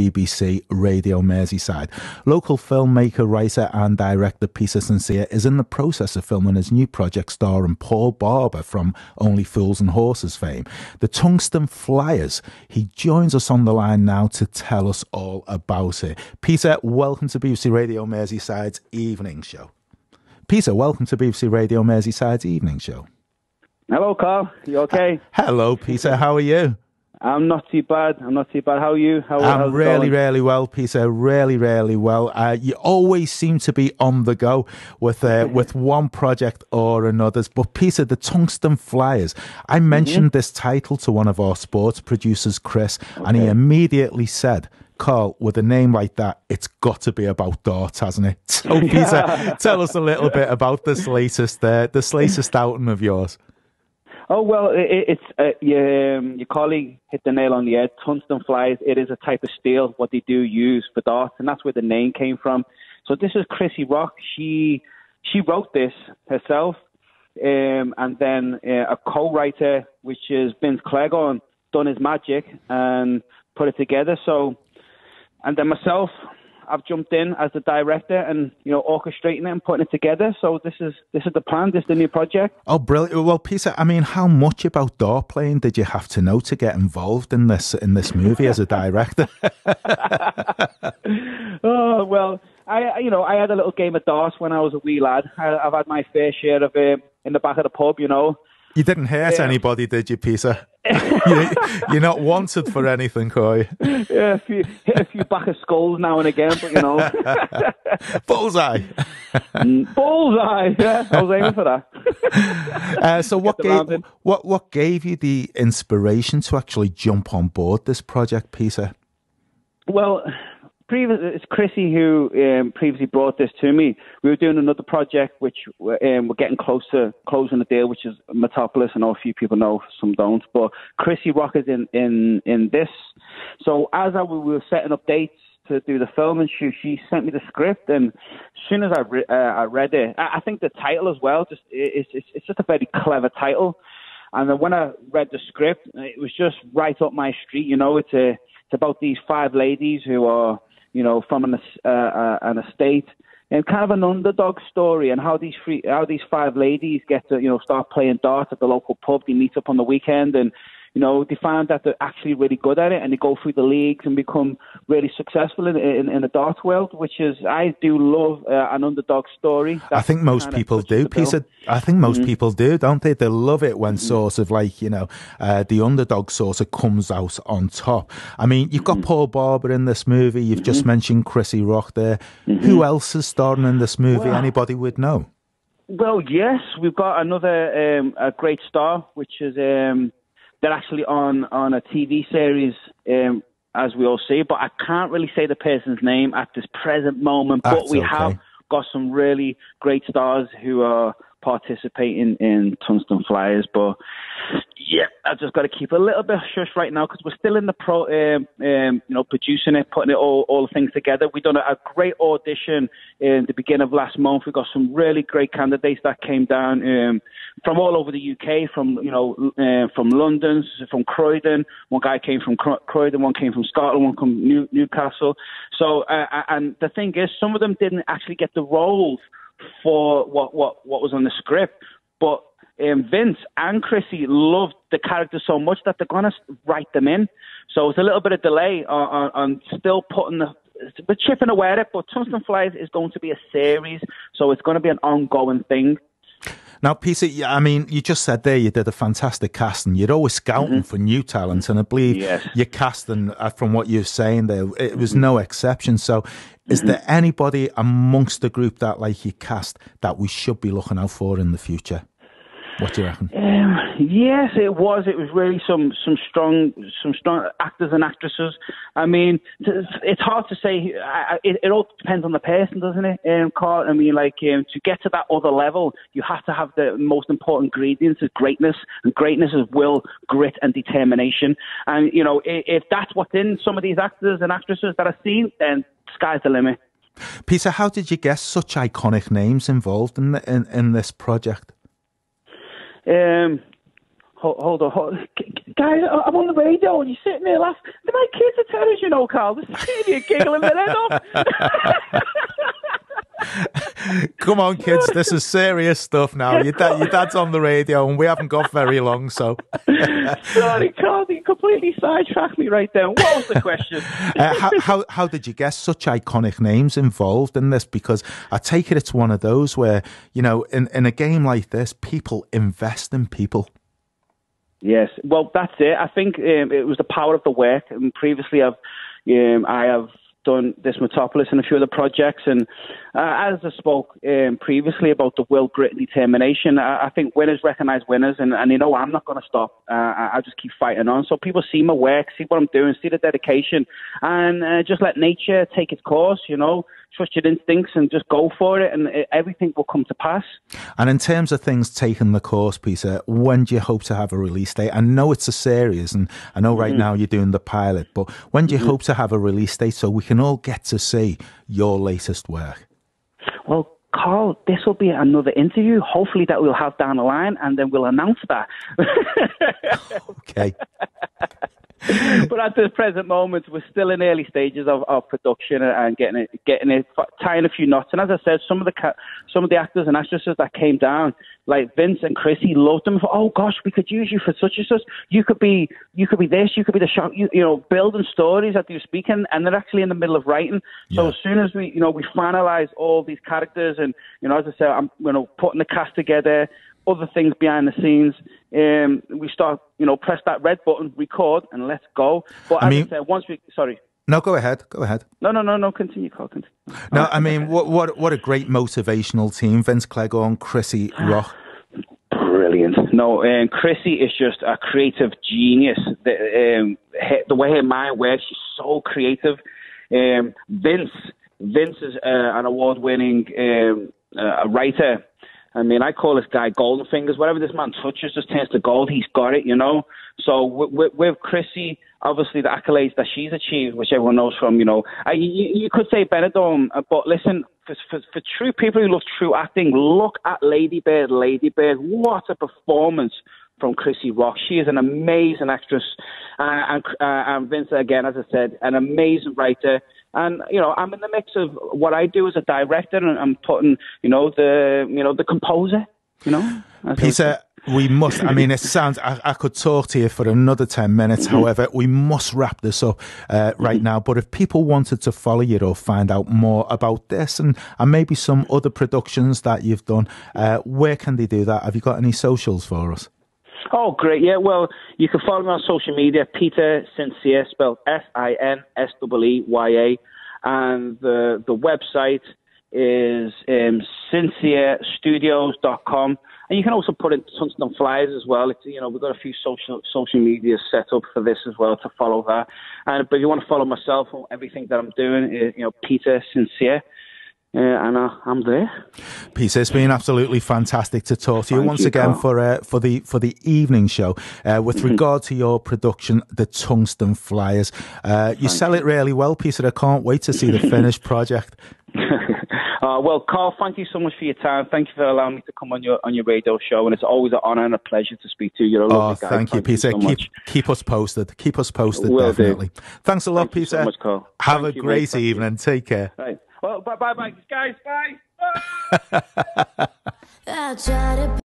BBC Radio Merseyside. Local filmmaker, writer and director Peter Sinseeya is in the process of filming his new project starring Paul Barber from Only Fools and Horses fame, the Tungsten Flyers. He joins us on the line now to tell us all about it. Peter, welcome to BBC Radio Merseyside's Evening Show. Peter, welcome to BBC Radio Merseyside's Evening Show. Hello, Carl. You okay? Hello, Peter. How are you? I'm not too bad. How are you? I'm really well, Peter. Really well. You always seem to be on the go with one project or another. But Peter, the Tungsten Flyers. I mentioned this title to one of our sports producers, Chris, and he immediately said, Carl, with a name like that, it's got to be about darts, hasn't it? So, Peter, tell us a little bit about this latest outing of yours. Oh, well, your colleague hit the nail on the head. Tungsten flies, it is a type of steel, what they do use for darts, and that's where the name came from. So this is Chrissy Rock. She wrote this herself, and then a co-writer, which is Vince Clegg, done his magic and put it together. So, and then myself, I've jumped in as the director and, orchestrating it and putting it together. So this is the plan. This is the new project. Oh, brilliant. Well, Peter, I mean, how much about dart playing did you have to know to get involved in this movie as a director? Oh, well, I had a little game of darts when I was a wee lad. I've had my fair share of it in the back of the pub, You didn't hurt anybody, did you, Peter? You're not wanted for anything, are you? Yeah, a few back of skulls now and again, but Bullseye! Bullseye! Yeah, I was aiming for that. So what gave you the inspiration to actually jump on board this project, Peter? Well, it's Chrissy who previously brought this to me. We were doing another project which we're getting close to closing the deal, which is Matopulas. I know a few people know, some don't. But Chrissy Rock is in this. So as we were setting up dates to do the film and shoot, she sent me the script, and as soon as I read it, I think the title as well, it's just a very clever title. And then when I read the script, it was just right up my street. It's about these 5 ladies who are, from an estate, and kind of an underdog story, and how these 5 ladies get to, start playing darts at the local pub. They meet up on the weekend, and they find that they're actually really good at it, and they go through the leagues and become really successful in the darts world, which is, I do love an underdog story. I think most people do, Peter. I think most people do, don't they? They love it when sort of like, the underdog sort of comes out on top. I mean, you've got Paul Barber in this movie. You've just mentioned Chrissy Rock there. Who else is starring in this movie? Well, anybody would know? Well, yes, we've got another a great star, which is... they're actually on a TV series, as we all see, but I can't really say the person's name at this present moment. But we have got some really great stars who are participating in Tungsten Flyers. But yeah, I've just got to keep a little bit shush right now because we're still in the producing it, putting it all the things together. We've done a great audition in the beginning of last month. We got some really great candidates that came down from all over the UK, from London, from Croydon. One guy came from Croydon, one came from Scotland, one from Newcastle. So, and the thing is, some of them didn't actually get the roles for what was on the script, but Vince and Chrissy loved the characters so much that they're going to write them in. So it's a little bit of delay on still putting we're chipping away at it, but Tungsten Flies is going to be a series, so it's going to be an ongoing thing. Now, Peter, I mean, you just said there you did a fantastic casting. You're always scouting for new talent, and I believe your casting, from what you're saying there, it was no exception. So is there anybody amongst the group that, like, you cast that we should be looking out for in the future? What do you reckon? Yes, it was. It was really some strong actors and actresses. I mean, it's hard to say. It all depends on the person, doesn't it, Carl? I mean, like, to get to that other level, you have to have the most important ingredients of greatness, and greatness is will, grit, and determination. And if that's what's in some of these actors and actresses that I've seen, then sky's the limit. Peter, how did you get such iconic names involved in this project? hold on. Guys, I'm on the radio and you're sitting there laughing. My kids are telling us, Carl. They're sitting here giggling their head off. Come on, kids, this is serious stuff now. Your dad's on the radio and we haven't got very long, so... Sorry, Carl, you completely sidetracked me right there. What was the question? How did you guess such iconic names involved in this? Because I take it's one of those where, in a game like this, people invest in people. Yes, well, that's it. I think it was the power of the work. And previously, I have done this Matopulas and a few other projects, and as I spoke previously about the will, grit and determination, I think winners recognise winners, and I'm not going to stop. I just keep fighting on. So people see my work, see what I'm doing, see the dedication, and just let nature take its course, trust your instincts and just go for it, and everything will come to pass. And in terms of things taking the course, Peter, when do you hope to have a release date? I know it's a series, and I know right now you're doing the pilot, but when do you hope to have a release date so we can all get to see your latest work? Well, Carl, this will be another interview, hopefully that we'll have down the line, and then we'll announce that. Okay. But at the present moment, we're still in early stages of production and getting it, tying a few knots. And as I said, some of the actors and actresses that came down, like Vince and Chrissy, loved them. Oh gosh, we could use you for such and such. You could be this. You could be the shot. Building stories that you're speaking, and they're actually in the middle of writing. So as soon as we finalize all these characters, and as I said, I'm putting the cast together. Other things behind the scenes, we start, press that red button, record, and let's go. But I said, sorry. No, go ahead. No, continue, Carl, continue. No, what a great motivational team. Vince Cleghorn, Chrissy Rock. Brilliant. No, Chrissy is just a creative genius. The way her mind works, she's so creative. Vince is an award-winning writer. I call this guy Golden Fingers. Whatever this man touches just turns to gold. He's got it, So with Chrissy, obviously the accolades that she's achieved, which everyone knows from, you could say Benidorm, but listen, for true people who love true acting, look at Lady Bird. What a performance from Chrissy Rock. She is an amazing actress. And Vince, again, as I said, an amazing writer. And, I'm in the mix of what I do as a director, and I'm putting, the composer, Peter, we must, it sounds, I could talk to you for another 10 minutes. However, we must wrap this up right now. But if people wanted to follow you or find out more about this and maybe some other productions that you've done, where can they do that? Have you got any socials for us? Oh, great. Yeah, well, you can follow me on social media, Peter Sinseeya, spelled Sinseeya. And the website is sinseeyastudios.com. And you can also put in Tugston Flyers as well. It's, we've got a few social media set up for this as well to follow that. But if you want to follow myself on everything that I'm doing, Peter Sinseeya. And I'm there. Peter, it's been absolutely fantastic to talk to you once again for the evening show. With regard to your production, the Tugston Flyers, you sell it really well, Peter. I can't wait to see the finished project. Well, Carl, thank you so much for your time. Thank you for allowing me to come on your radio show, and it's always an honour and a pleasure to speak to you. You're a lovely guy. Thank you, Peter. Keep us posted. Keep us posted, Will definitely. Do. Thanks a lot, Thank Peter. You so much, Carl. Have a great evening. Take care. Right. Well, bye, guys. Bye.